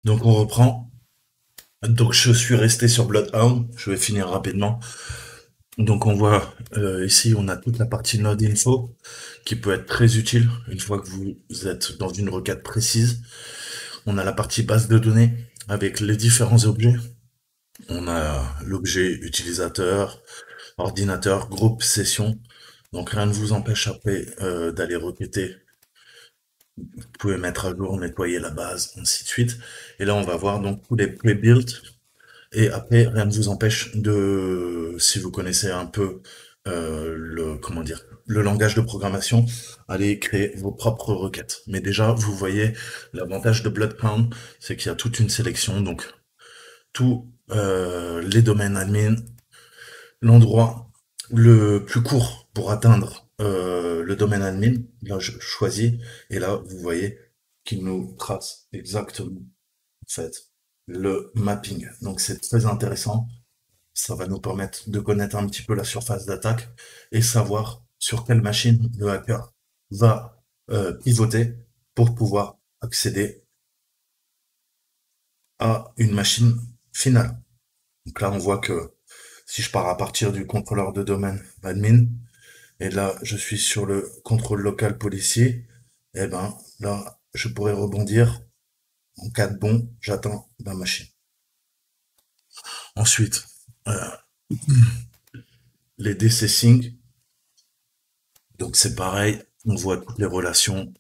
Donc on reprend. Donc je suis resté sur Bloodhound. Je vais finir rapidement. Donc on voit ici on a toute la partie node info qui peut être très utile une fois que vous êtes dans une requête précise. On a la partie base de données avec les différents objets. On a l'objet utilisateur, ordinateur, groupe, session. Donc rien ne vous empêche après d'aller requêter. Vous pouvez mettre à jour, nettoyer la base, ainsi de suite. Et là on va voir donc tous les pre-built. Et après, rien ne vous empêche de, si vous connaissez un peu comment dire, le langage de programmation, aller créer vos propres requêtes. Mais déjà, vous voyez, l'avantage de Bloodhound, c'est qu'il y a toute une sélection, donc tous les domaines admin, l'endroit le plus court pour atteindre le domaine admin. Là, je choisis, et là, vous voyez qu'il nous trace exactement en fait le mapping. Donc c'est très intéressant. Ça va nous permettre de connaître un petit peu la surface d'attaque et savoir sur quelle machine le hacker va pivoter pour pouvoir accéder à une machine finale. Donc là, on voit que si je pars à partir du contrôleur de domaine admin, et là, je suis sur le contrôle local policier, et ben là, je pourrais rebondir. En cas de bon, j'attends ma machine. Ensuite, euh, les decessing, donc c'est pareil, on voit toutes les relations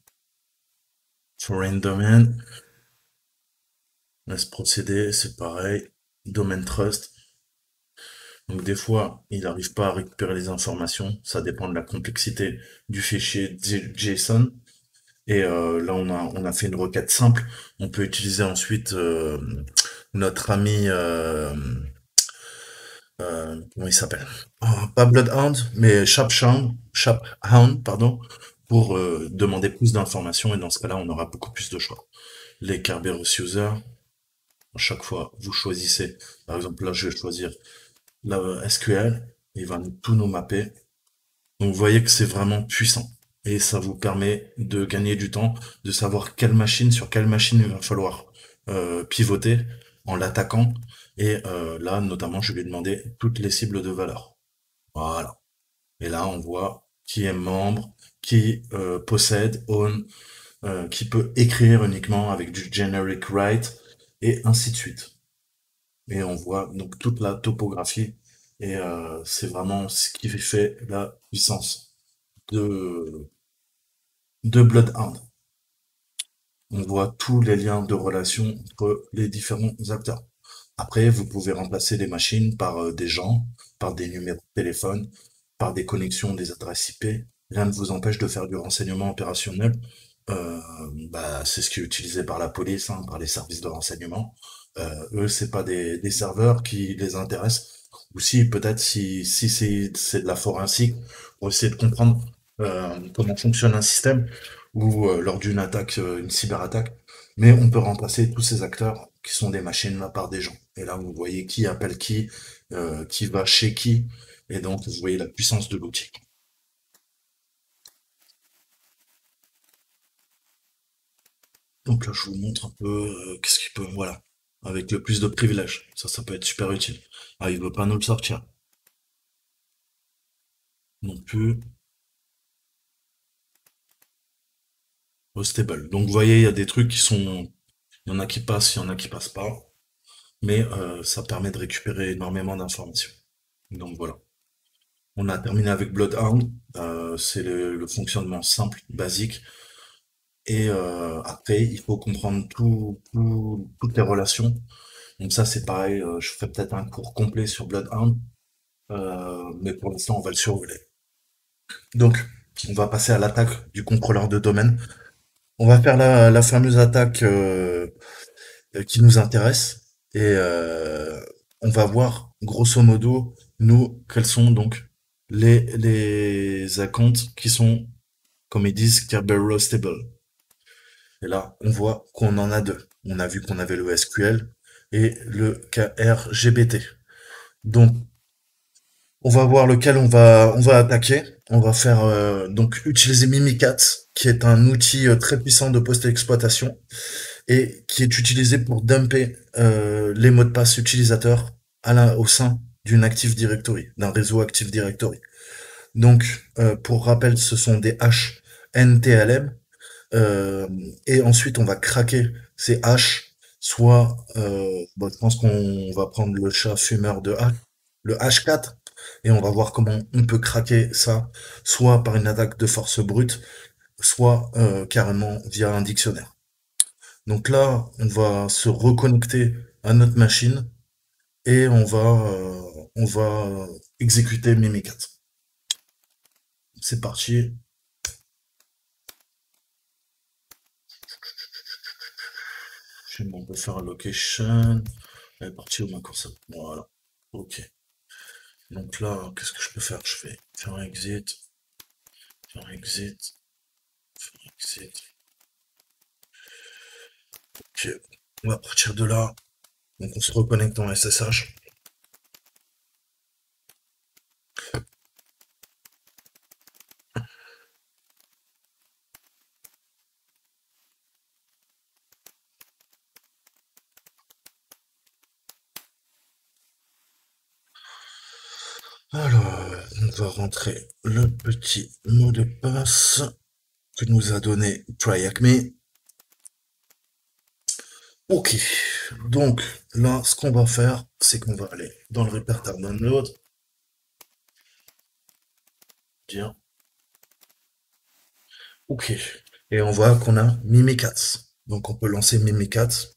foreign domain, laisse procéder, c'est pareil, domain trust. Donc des fois, il n'arrive pas à récupérer les informations, ça dépend de la complexité du fichier JSON. Et là, on a fait une requête simple. On peut utiliser ensuite notre ami, comment il s'appelle? Oh, pas Bloodhound, mais Sharphound, pardon, pour demander plus d'informations. Et dans ce cas-là, on aura beaucoup plus de choix. Les Kerberos User, à chaque fois, vous choisissez. Par exemple, là, je vais choisir la SQL. Il va tout nous mapper. Donc, vous voyez que c'est vraiment puissant. Et ça vous permet de gagner du temps, de savoir sur quelle machine il va falloir pivoter en l'attaquant. Et là, notamment, je vais demander toutes les cibles de valeur. Voilà. Et là, on voit qui est membre, qui possède, own, qui peut écrire uniquement avec du generic write, et ainsi de suite. Et on voit donc toute la topographie, et c'est vraiment ce qui fait la puissance de, de Bloodhound. On voit tous les liens de relation entre les différents acteurs. Après, vous pouvez remplacer les machines par des gens, par des numéros de téléphone, par des connexions, des adresses IP. Rien ne vous empêche de faire du renseignement opérationnel. Euh, c'est ce qui est utilisé par la police, hein, par les services de renseignement. Eux, c'est pas des serveurs qui les intéressent. Ou si, peut-être, si c'est de la forensique, pour essayer de comprendre comment fonctionne un système, ou lors d'une attaque, une cyberattaque. Mais on peut remplacer tous ces acteurs qui sont des machines là par des gens. Et là, vous voyez qui appelle qui va chez qui, et donc vous voyez la puissance de l'outil. Donc là, je vous montre un peu qu'est-ce qu'il peut, voilà, avec le plus de privilèges. Ça peut être super utile. Ah, il veut pas nous le sortir non plus. Stable. Donc vous voyez, il y a des trucs il y en a qui passent, il y en a qui passent pas, mais ça permet de récupérer énormément d'informations. Donc voilà. On a terminé avec Bloodhound. C'est le fonctionnement simple, basique. Et après, il faut comprendre toutes les relations. Donc ça, c'est pareil. Je ferai peut-être un cours complet sur Bloodhound, mais pour l'instant, on va le survoler. Donc, on va passer à l'attaque du contrôleur de domaine. On va faire la fameuse attaque qui nous intéresse. Et on va voir, grosso modo, nous, quels sont donc les accounts qui sont, comme ils disent, Kerberos Stable. Et là, on voit qu'on en a deux. On a vu qu'on avait le SQL et le KRGBT. Donc, on va voir lequel on va attaquer. On va faire donc utiliser Mimikatz, qui est un outil très puissant de post-exploitation. et qui est utilisé pour dumper les mots de passe utilisateurs au sein d'une Active Directory, d'un réseau Active Directory. Donc, pour rappel, ce sont des haches NTLM, et ensuite on va craquer ces haches, soit, bon, je pense qu'on va prendre le chat fumeur de hache, le H4, et on va voir comment on peut craquer ça, soit par une attaque de force brute, soit carrément via un dictionnaire. Donc là, on va se reconnecter à notre machine et on va exécuter Mimikat. C'est parti. On peut faire un location. Elle est partie au Macrosoft. Voilà. Ok. Donc là, qu'est-ce que je peux faire? Je fais faire un exit, faire un exit, faire un exit. Ok. On va partir de là. Donc on se reconnecte en SSH. Alors, on va rentrer le petit mot de passe que nous a donné TryAcme. Ok, donc là, ce qu'on va faire, c'est qu'on va aller dans le répertoire download, dire ok, et on voit qu'on a Mimikatz. Donc on peut lancer Mimikatz.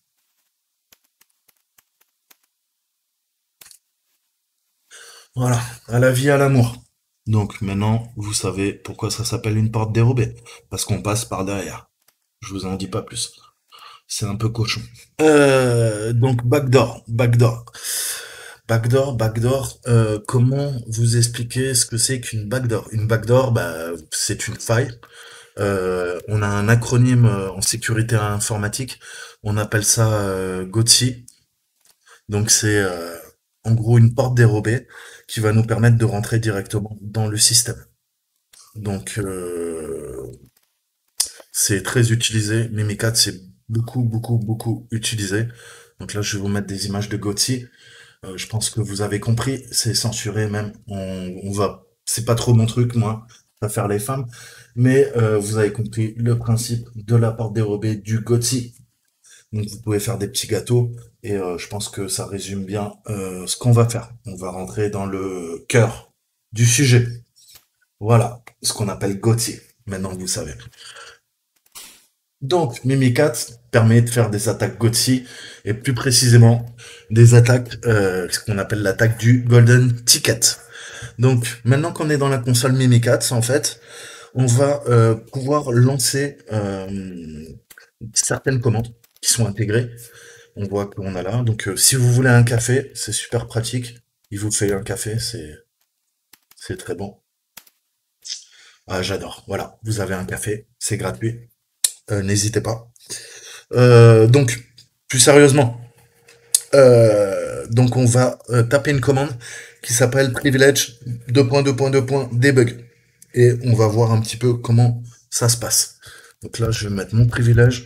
Voilà, à la vie, à l'amour. Donc maintenant, vous savez pourquoi ça s'appelle une porte dérobée. Parce qu'on passe par derrière. Je vous en dis pas plus. C'est un peu cochon. Donc backdoor, backdoor. Backdoor, comment vous expliquer ce que c'est qu'une backdoor? Une backdoor, bah, c'est une faille. On a un acronyme en sécurité informatique, on appelle ça GOTSI. Donc c'est en gros une porte dérobée qui va nous permettre de rentrer directement dans le système. Donc c'est très utilisé. Mimikat, c'est beaucoup utilisé. Donc là, je vais vous mettre des images de GOTSI. Je pense que vous avez compris, c'est censuré même. C'est pas trop mon truc, moi, à faire les femmes. Mais vous avez compris le principe de la porte dérobée du GOTSI. Donc vous pouvez faire des petits gâteaux et je pense que ça résume bien ce qu'on va faire. On va rentrer dans le cœur du sujet. Voilà, ce qu'on appelle GOTSI. Maintenant vous savez. Donc Mimikat permet de faire des attaques GOTSI et plus précisément des attaques, ce qu'on appelle l'attaque du Golden Ticket. Donc maintenant qu'on est dans la console Mimikat, en fait, on va pouvoir lancer certaines commandes qui sont intégrées. On voit qu'on a là. Donc, si vous voulez un café, c'est super pratique. Il vous fait un café, c'est très bon. Ah, j'adore. Voilà, vous avez un café, c'est gratuit. N'hésitez pas. Donc, plus sérieusement, donc on va taper une commande qui s'appelle privilege debug et on va voir un petit peu comment ça se passe. Donc là, je vais mettre mon privilège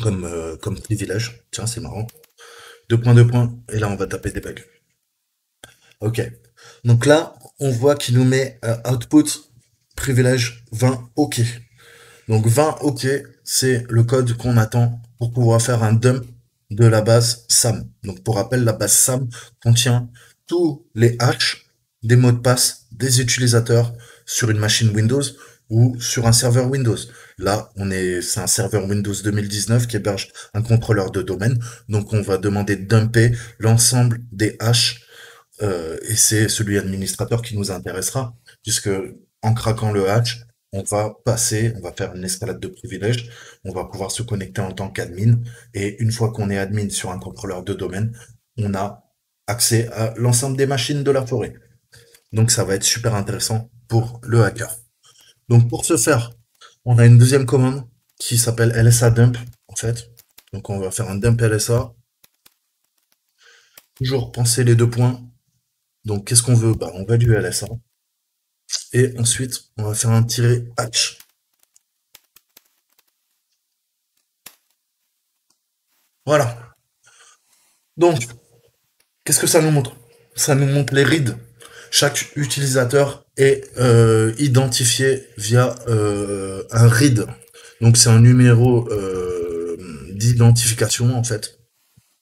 comme privilège. Tiens, c'est marrant. Deux points, et là on va taper debug. Ok. Donc là, on voit qu'il nous met output privilège 20 OK. Donc 20 OK, c'est le code qu'on attend pour pouvoir faire un dump de la base SAM. Donc pour rappel, la base SAM contient tous les hashes des mots de passe des utilisateurs sur une machine Windows ou sur un serveur Windows. Là, c'est un serveur Windows 2019 qui héberge un contrôleur de domaine. Donc on va demander de dumper l'ensemble des hashes et c'est celui administrateur qui nous intéressera, puisque en craquant le hatch, on va faire une escalade de privilèges, on va pouvoir se connecter en tant qu'admin, et une fois qu'on est admin sur un contrôleur de domaine, on a accès à l'ensemble des machines de la forêt. Donc ça va être super intéressant pour le hacker. Donc pour ce faire, on a une deuxième commande qui s'appelle LSA dump, en fait. Donc on va faire un dump LSA. Toujours penser les deux points. Donc qu'est-ce qu'on veut? Bah, on va du LSA. Et ensuite, on va faire un tiret hatch. Voilà. Donc, qu'est-ce que ça nous montre? Ça nous montre les reads. Chaque utilisateur est identifié via un read. Donc c'est un numéro d'identification en fait.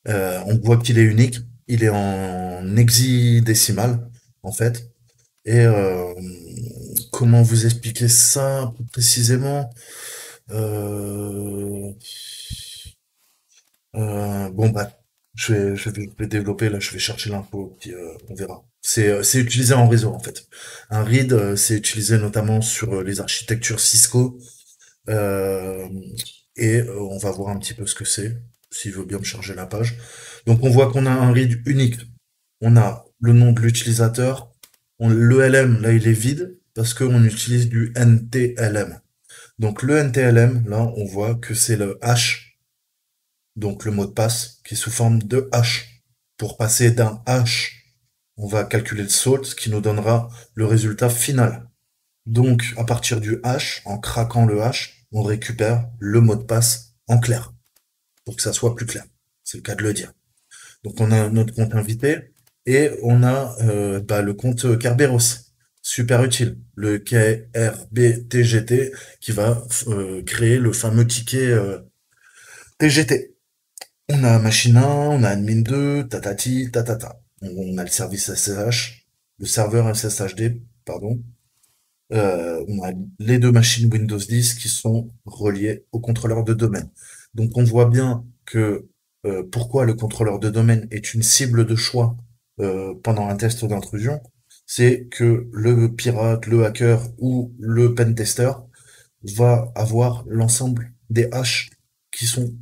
On voit qu'il est unique. Il est en hexadécimal en fait. Et comment vous expliquer ça plus précisément? Euh, bon bah, je vais développer là, je vais chercher l'info, puis on verra. C'est utilisé en réseau en fait. Un read, c'est utilisé notamment sur les architectures Cisco, euh, et on va voir un petit peu ce que c'est, s'il veut bien me charger la page. Donc on voit qu'on a un read unique. On a le nom de l'utilisateur. Le LM là il est vide parce qu'on utilise du NTLM. Donc le NTLM là on voit que c'est le hash, donc le mot de passe, qui est sous forme de hash. Pour passer d'un hash, on va calculer le salt, qui nous donnera le résultat final. Donc, à partir du hash, en craquant le hash, on récupère le mot de passe en clair, pour que ça soit plus clair. C'est le cas de le dire. Donc, on a notre compte invité, et on a bah, le compte Kerberos. Super utile. Le KRBTGT, qui va créer le fameux ticket TGT. On a machine 1, on a admin 2, tatati, tatata. On a le service SSH, le serveur SSHD, pardon. On a les deux machines Windows 10 qui sont reliées au contrôleur de domaine. Donc on voit bien que pourquoi le contrôleur de domaine est une cible de choix pendant un test d'intrusion, c'est que le pirate, le hacker ou le pentester va avoir l'ensemble des haches qui sont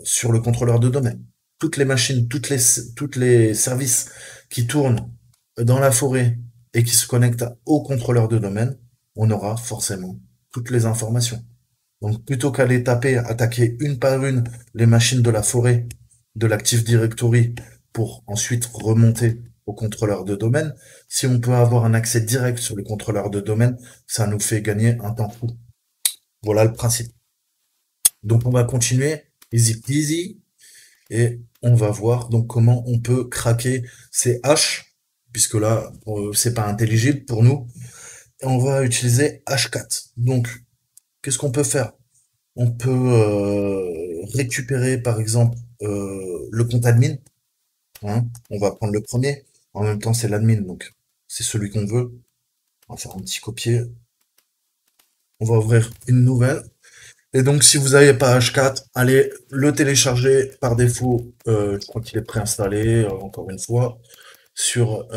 sur le contrôleur de domaine. Toutes les machines, toutes les services qui tournent dans la forêt et qui se connectent au contrôleur de domaine, on aura forcément toutes les informations. Donc plutôt qu'aller taper, attaquer une par une les machines de la forêt, de l'Active Directory, pour ensuite remonter au contrôleur de domaine, si on peut avoir un accès direct sur le contrôleur de domaine, ça nous fait gagner un temps fou. Voilà le principe. Donc on va continuer, easy peasy, et on va voir donc comment on peut craquer ces haches, puisque là c'est pas intelligible pour nous. Et on va utiliser H4. Donc qu'est-ce qu'on peut faire? On peut récupérer par exemple le compte admin. Hein, on va prendre le premier. En même temps c'est l'admin, donc c'est celui qu'on veut. On va faire un petit copier. On va ouvrir une nouvelle. Et donc, si vous n'avez pas H4, allez le télécharger par défaut. Je crois qu'il est préinstallé, encore une fois, sur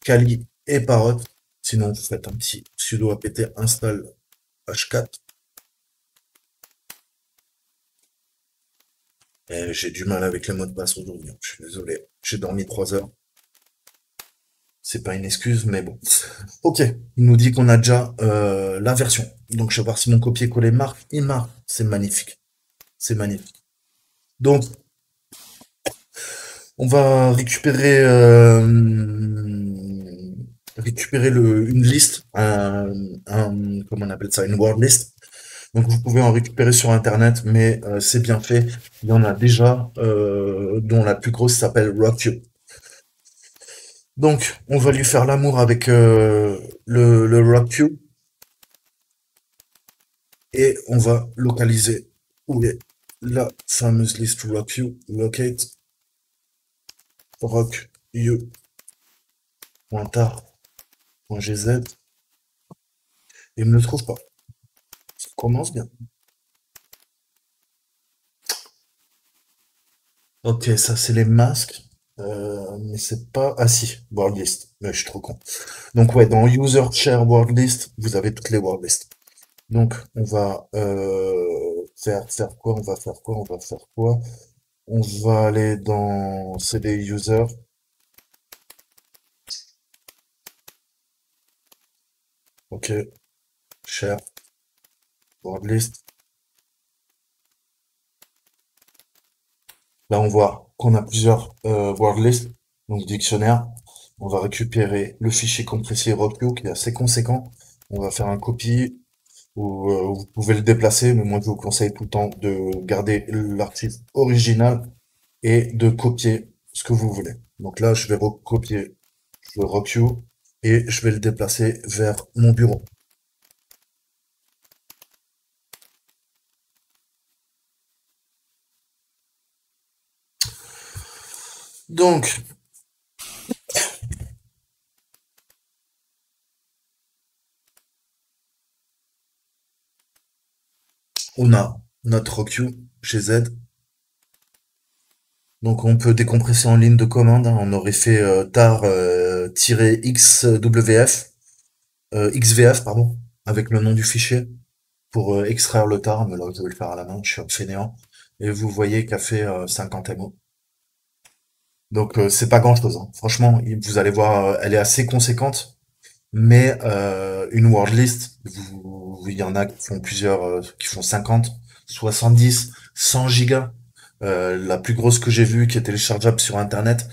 Kali et Parrot. Sinon, vous faites un petit sudo apt install H4. Et j'ai du mal avec les mots de passe aujourd'hui. Je suis désolé. J'ai dormi 3 heures. C'est pas une excuse, mais bon. Ok, il nous dit qu'on a déjà la version. Donc, je vais voir si mon copier-coller marque. Il marque. C'est magnifique. C'est magnifique. Donc, on va récupérer une liste, comment on appelle ça, une word list. Donc vous pouvez en récupérer sur internet, mais c'est bien fait. Il y en a déjà, dont la plus grosse s'appelle RockU. Donc on va lui faire l'amour avec le RockU et on va localiser où est la fameuse liste RockU, locate RockU.tar.gz. Il me le trouve pas. Ça commence bien. Ok, ça c'est les masques. Mais c'est pas... Ah si, word list. Mais je suis trop con. Donc ouais, dans User Share Word List, vous avez toutes les word lists. Donc on va faire quoi? On va faire quoi? On va faire quoi? On va aller dans CD User. Ok, Share Word List. Là on voit qu'on a plusieurs word lists, donc dictionnaire. On va récupérer le fichier compressé RockU qui est assez conséquent. On va faire un copie. Vous pouvez le déplacer, mais moi je vous conseille tout le temps de garder l'article original et de copier ce que vous voulez. Donc là, je vais recopier le Rock You et je vais le déplacer vers mon bureau. Donc, on a notre Rock You chez Z. Donc on peut décompresser en ligne de commande, hein. On aurait fait tar-xwf, xvf, pardon, avec le nom du fichier pour extraire le tar, mais là je vais le faire à la main, je suis un fainéant. Et vous voyez qu'elle fait 50 MO. Donc c'est pas grand chose, hein. Franchement, vous allez voir, elle est assez conséquente, mais une word list, il y en a qui font plusieurs, qui font 50, 70, 100 gigas. La plus grosse que j'ai vue, qui est téléchargeable sur Internet.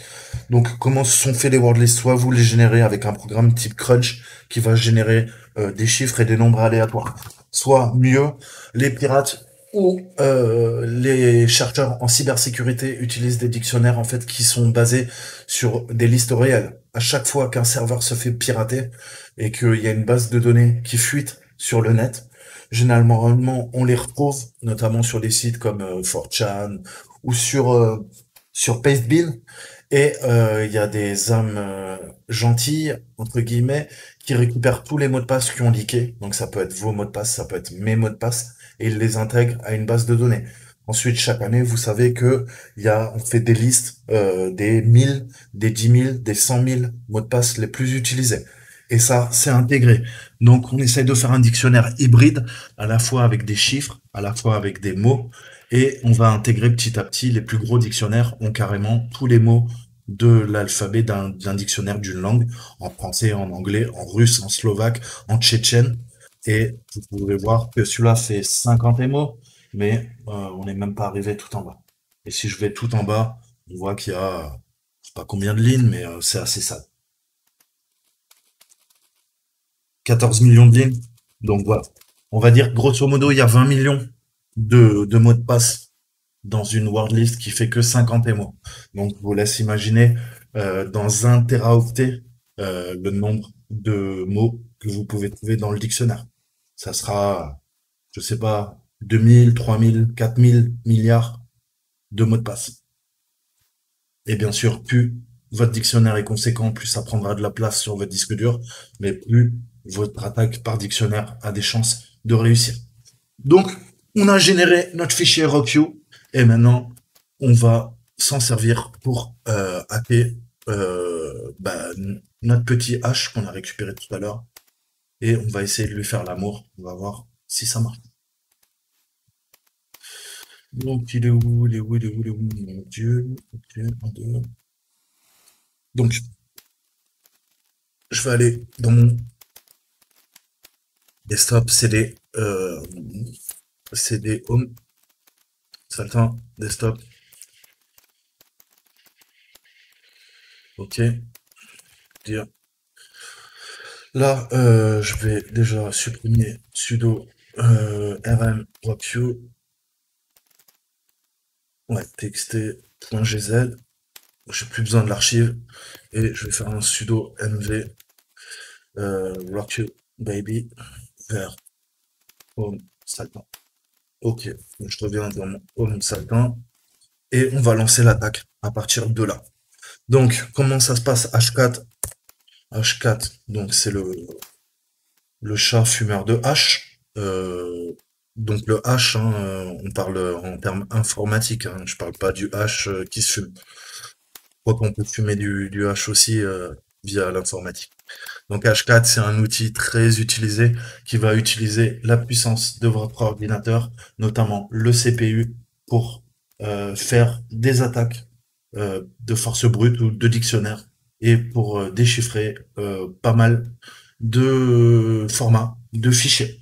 Donc, comment se sont fait les word lists? Soit vous les générez avec un programme type Crunch qui va générer des chiffres et des nombres aléatoires. Soit mieux, les pirates ou les chercheurs en cybersécurité utilisent des dictionnaires en fait qui sont basés sur des listes réelles. À chaque fois qu'un serveur se fait pirater et qu'il y a une base de données qui fuite sur le net, généralement on les retrouve notamment sur des sites comme 4chan ou sur Pastebin. Et il y a des âmes gentilles, entre guillemets, qui récupèrent tous les mots de passe qui ont leaké. Donc ça peut être vos mots de passe, ça peut être mes mots de passe, et ils les intègrent à une base de données. Ensuite, chaque année, vous savez que on fait des listes des 1000, des 10 000, des 100 000 mots de passe les plus utilisés. Et ça, c'est intégré. Donc, on essaye de faire un dictionnaire hybride, à la fois avec des chiffres, à la fois avec des mots, et on va intégrer petit à petit, les plus gros dictionnaires ont carrément tous les mots de l'alphabet d'un dictionnaire d'une langue, en français, en anglais, en russe, en slovaque, en tchétchène. Et vous pouvez voir que celui-là fait 50 mots, mais on n'est même pas arrivé tout en bas. Et si je vais tout en bas, on voit qu'il y a, je sais pas combien de lignes, mais c'est assez sale. 14 millions de lignes. Donc voilà. On va dire, grosso modo, il y a 20 millions de mots de passe dans une word list qui fait que 50 mots. Donc, je vous laisse imaginer dans un téraoctet le nombre de mots que vous pouvez trouver dans le dictionnaire. Ça sera, je sais pas, 2000, 3000, 4000 milliards de mots de passe. Et bien sûr, plus votre dictionnaire est conséquent, plus ça prendra de la place sur votre disque dur, mais plus votre attaque par dictionnaire a des chances de réussir. Donc, on a généré notre fichier RockU et maintenant, on va s'en servir pour hacker notre petit H qu'on a récupéré tout à l'heure et on va essayer de lui faire l'amour. On va voir si ça marche. Donc, il est où, il est où, il est où, il est où, mon Dieu. Ok, un, deux. Donc, je vais aller dans mon desktop, CD Home, Saltin, desktop, ok, dire. Là, je vais déjà supprimer sudo rm rockview, ouais, txt.gz, j'ai plus besoin de l'archive, et je vais faire un sudo mv rockview baby vers home saltin. Ok, donc je reviens dans mon home saltin, et on va lancer l'attaque à partir de là. Donc, comment ça se passe? H4, H4, donc c'est le chat fumeur de hache. Donc le hache, hein, on parle en termes informatiques, hein, je parle pas du hache qui se fume. Je crois qu'on peut fumer du hache aussi via l'informatique. Donc H4, c'est un outil très utilisé qui va utiliser la puissance de votre ordinateur, notamment le CPU, pour faire des attaques de force brute ou de dictionnaire et pour déchiffrer pas mal de formats, de fichiers.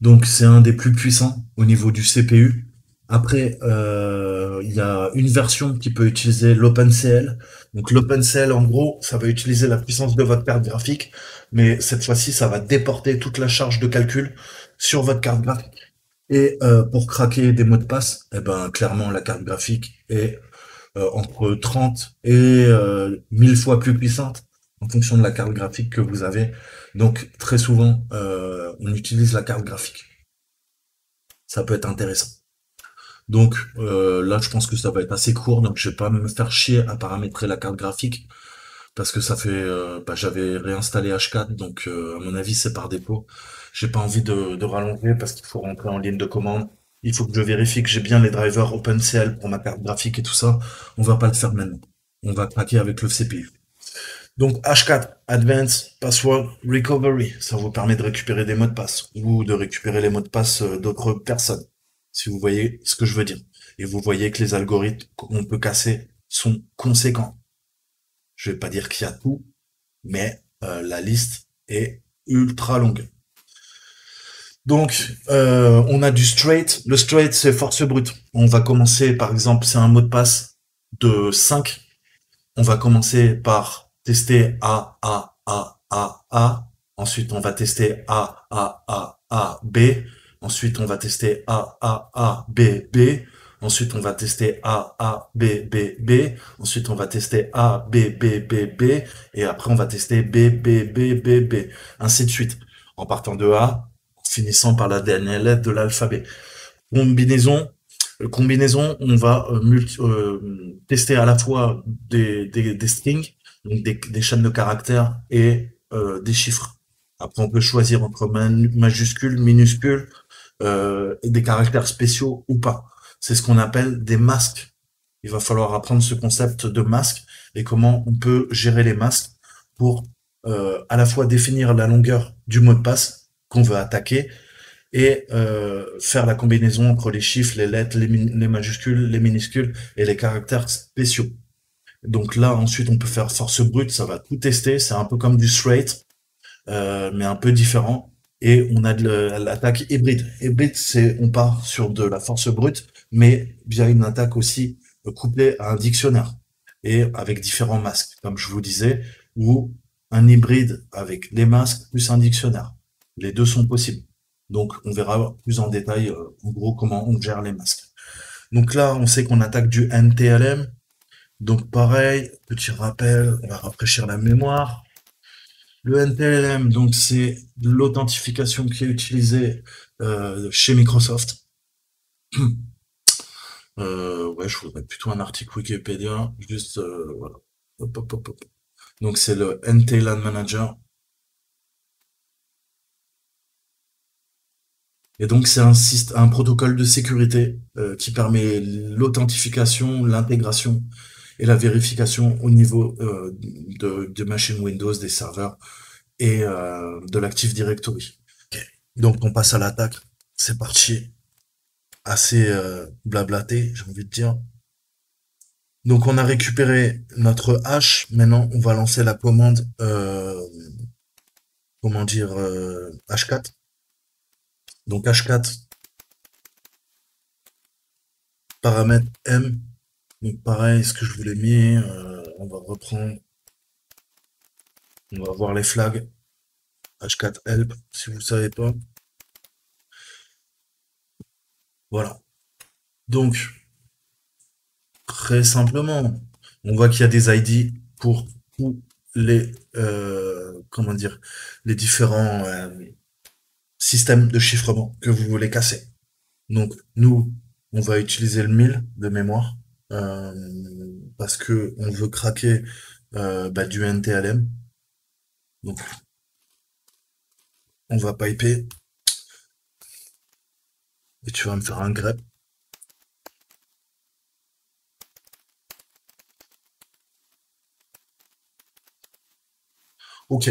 Donc c'est un des plus puissants au niveau du CPU. Après, il y a une version qui peut utiliser l'OpenCL. Donc l'OpenCL, en gros, ça va utiliser la puissance de votre carte graphique, mais cette fois-ci, ça va déporter toute la charge de calcul sur votre carte graphique. Et pour craquer des mots de passe, eh ben clairement la carte graphique est entre 30 et 1000 fois plus puissante en fonction de la carte graphique que vous avez. Donc très souvent, on utilise la carte graphique. Ça peut être intéressant. Donc là, je pense que ça va être assez court, donc je vais pas me faire chier à paramétrer la carte graphique parce que ça fait, j'avais réinstallé H4, donc à mon avis c'est par défaut. J'ai pas envie de rallonger parce qu'il faut rentrer en ligne de commande. Il faut que je vérifie que j'ai bien les drivers OpenCL pour ma carte graphique et tout ça. On va pas le faire maintenant. On va craquer avec le CPU. Donc H4, Advanced Password Recovery, ça vous permet de récupérer des mots de passe ou de récupérer les mots de passe d'autres personnes, si vous voyez ce que je veux dire. Et vous voyez que les algorithmes qu'on peut casser sont conséquents. Je vais pas dire qu'il y a tout, mais la liste est ultra longue. Donc, on a du straight. Le straight, c'est force brute. On va commencer, par exemple, c'est un mot de passe de 5. On va commencer par tester A, A, A, A, A. Ensuite, on va tester A, A, A, A, B. Ensuite, on va tester A, A, A, B, B. Ensuite, on va tester A, A, B, B, B. Ensuite, on va tester A, B, B, B, B. Et après, on va tester B, B, B, B, B. Ainsi de suite. En partant de A, en finissant par la dernière lettre de l'alphabet. Combinaison, on va tester à la fois des strings, donc des chaînes de caractères et des chiffres. Après, on peut choisir entre majuscules, minuscules, des caractères spéciaux ou pas. C'est ce qu'on appelle des masques. Il va falloir apprendre ce concept de masque et comment on peut gérer les masques pour à la fois définir la longueur du mot de passe qu'on veut attaquer et faire la combinaison entre les chiffres, les lettres, les majuscules, les minuscules et les caractères spéciaux. Donc là, ensuite, on peut faire force brute, ça va tout tester, c'est un peu comme du straight, mais un peu différent. Et on a de l'attaque hybride. Hybride, c'est on part sur de la force brute, mais via une attaque aussi couplée à un dictionnaire et avec différents masques, comme je vous disais, ou un hybride avec les masques plus un dictionnaire. Les deux sont possibles. Donc, on verra plus en détail, en gros, comment on gère les masques. Donc là, on sait qu'on attaque du NTLM. Donc pareil, petit rappel, on va rafraîchir la mémoire. Le NTLM, donc c'est l'authentification qui est utilisée chez Microsoft. Ouais, je voudrais plutôt un article Wikipédia, juste voilà. Hop, hop, hop, hop. Donc c'est le NTLM Manager. Et donc c'est un protocole de sécurité qui permet l'authentification, l'intégration et la vérification au niveau de machines Windows, des serveurs et de l'Active Directory. Ok. Donc on passe à l'attaque. C'est parti. Assez blablaté, j'ai envie de dire. Donc on a récupéré notre hash. Maintenant on va lancer la commande, comment dire, H4. Donc H4 paramètre M. Donc pareil, ce que je vous l'ai mis, on va reprendre, on va voir les flags H4 help si vous ne savez pas. Voilà. Donc très simplement, on voit qu'il y a des ID pour tous les comment dire les différents systèmes de chiffrement que vous voulez casser. Donc nous, on va utiliser le 1000 de mémoire parce que on veut craquer du NTLM. Donc on va piper et tu vas me faire un grep. Ok.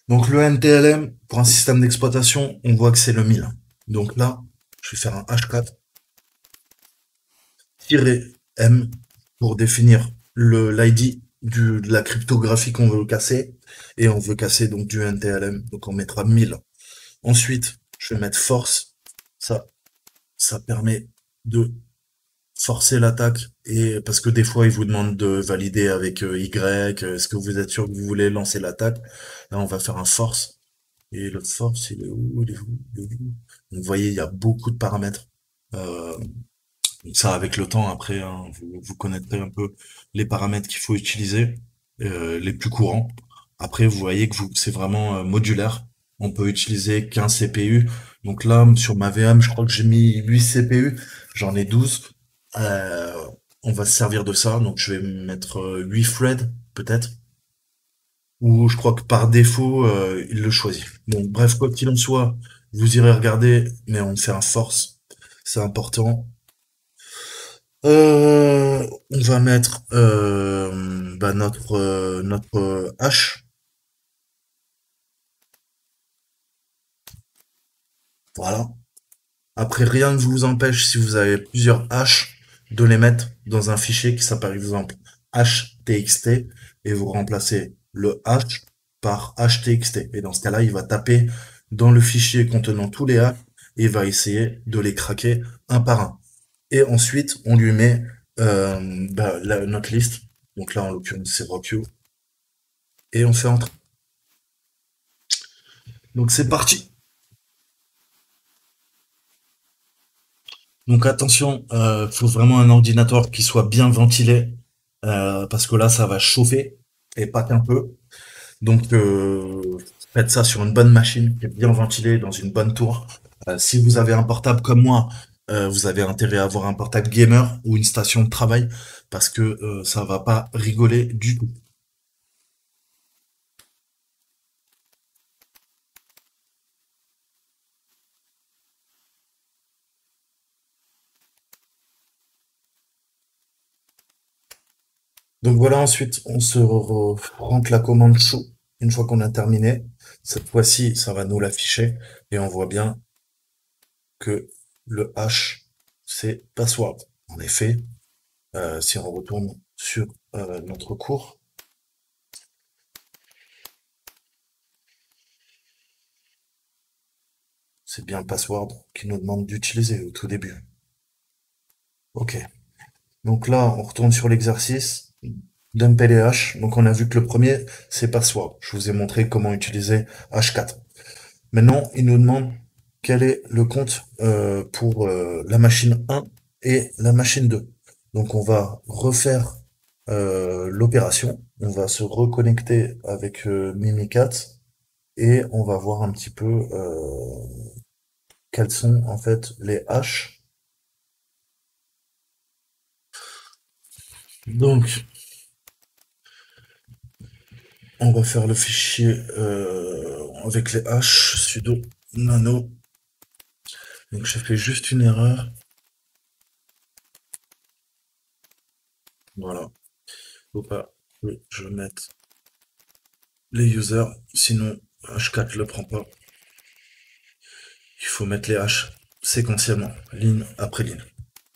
Donc le NTLM, pour un système d'exploitation, on voit que c'est le 1000. Donc là, je vais faire un H4-M pour définir l'ID de la cryptographie qu'on veut casser. Et on veut casser donc du NTLM. Donc on mettra 1000. Ensuite, je vais mettre force. Ça permet de forcer l'attaque et parce que des fois, ils vous demandent de valider avec Y. Est-ce que vous êtes sûr que vous voulez lancer l'attaque? Là, on va faire un force. Et le force, il est où? Il est où? Il est où? Donc, vous voyez, il y a beaucoup de paramètres. Euh, donc ça, avec le temps, après, hein, vous connaîtrez un peu les paramètres qu'il faut utiliser, les plus courants. Après, vous voyez que c'est vraiment modulaire. On peut utiliser qu'un CPU. Donc là, sur ma VM, je crois que j'ai mis 8 CPU. J'en ai 12. Euh, on va se servir de ça. Donc je vais mettre 8 threads, peut-être. Ou je crois que par défaut, il le choisit. Bon, bref, quoi qu'il en soit, vous irez regarder, mais on fait un force. C'est important. On va mettre notre hache. Voilà. Après, rien ne vous empêche, si vous avez plusieurs haches, de les mettre dans un fichier qui s'appelle par exemple htxt et vous remplacez le h par htxt. Et dans ce cas-là, il va taper dans le fichier contenant tous les hashs et il va essayer de les craquer un par un. Et ensuite, on lui met notre liste. Donc là, en l'occurrence, c'est RockU. Et on fait entrer. Donc c'est parti. Donc attention, faut vraiment un ordinateur qui soit bien ventilé, parce que là, ça va chauffer, et pas qu'un peu. Donc faites ça sur une bonne machine, qui est bien ventilée, dans une bonne tour. Si vous avez un portable comme moi, vous avez intérêt à avoir un portable gamer ou une station de travail, parce que ça va pas rigoler du tout. Donc voilà, ensuite, on se rentre la commande show. Une fois qu'on a terminé, cette fois-ci, ça va nous l'afficher et on voit bien que le hash, c'est password. En effet, si on retourne sur notre cours, c'est bien le password qui nous demande d'utiliser au tout début. Ok. Donc là, on retourne sur l'exercice. Dumper les hash. Donc on a vu que le premier, c'est password. Je vous ai montré comment utiliser H4. Maintenant, il nous demande quel est le compte pour la machine 1 et la machine 2. Donc on va refaire l'opération. On va se reconnecter avec Mimikat et on va voir un petit peu quels sont en fait les hash. Donc on va faire le fichier avec les hash sudo nano. Donc j'ai fait juste une erreur. Voilà. Faut pas que je mette les users, sinon H4 le prend pas. Il faut mettre les hash séquentiellement, ligne après ligne.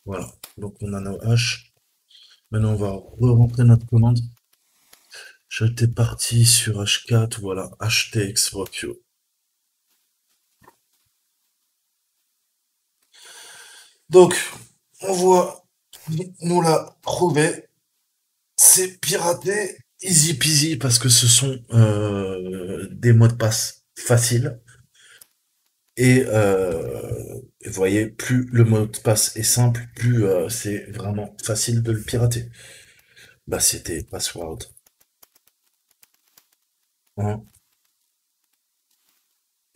Voilà. Donc on a nos hash. Maintenant on va re-rentrer notre commande. J'étais parti sur H4, voilà, htx rockio. Donc on voit nous l'a trouvé. C'est piraté, easy peasy parce que ce sont des mots de passe faciles. Et vous voyez, plus le mot de passe est simple, plus c'est vraiment facile de le pirater. Bah c'était password 1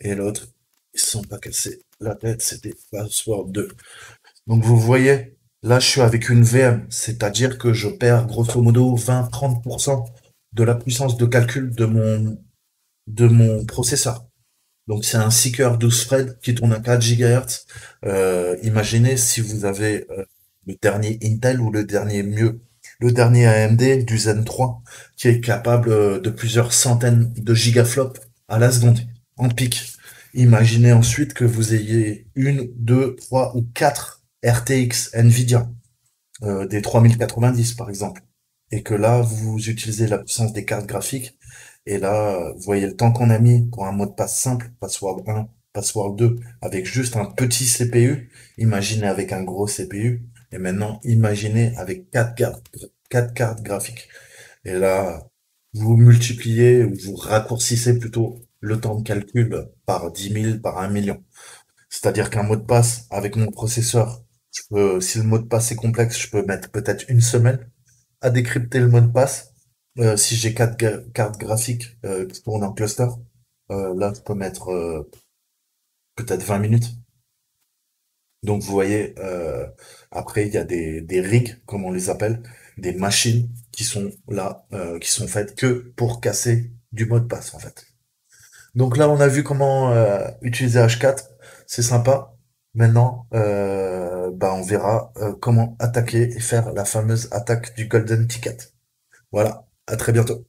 et l'autre, ils se sont pas cassés la tête, c'était password 2. Donc vous voyez, là je suis avec une VM, c'est-à-dire que je perds grosso modo 20-30% de la puissance de calcul de mon processeur. Donc c'est un Seeker 12 thread qui tourne à 4 GHz. Imaginez si vous avez le dernier Intel ou le dernier mieux, le dernier AMD du Zen 3 qui est capable de plusieurs centaines de gigaflops à la seconde en pic. Imaginez ensuite que vous ayez une, deux, trois ou quatre RTX Nvidia, des 3090 par exemple, et que là vous utilisez la puissance des cartes graphiques et là, vous voyez le temps qu'on a mis pour un mot de passe simple, password 1 Password 2 avec juste un petit CPU. Imaginez avec un gros CPU. Et maintenant, imaginez avec 4 cartes graphiques. Et là, vous multipliez ou vous raccourcissez plutôt le temps de calcul par 10 000, par 1 million. C'est-à-dire qu'un mot de passe avec mon processeur, si le mot de passe est complexe, je peux mettre peut-être une semaine à décrypter le mot de passe. Si j'ai 4 cartes graphiques qui tournent en cluster, là, je peux mettre peut-être 20 minutes. Donc, vous voyez, après, il y a des rigs, comme on les appelle, des machines qui sont là, qui sont faites que pour casser du mot de passe, en fait. Donc là, on a vu comment utiliser H4, c'est sympa. Maintenant, bah, on verra comment attaquer et faire la fameuse attaque du Golden Ticket. Voilà, à très bientôt.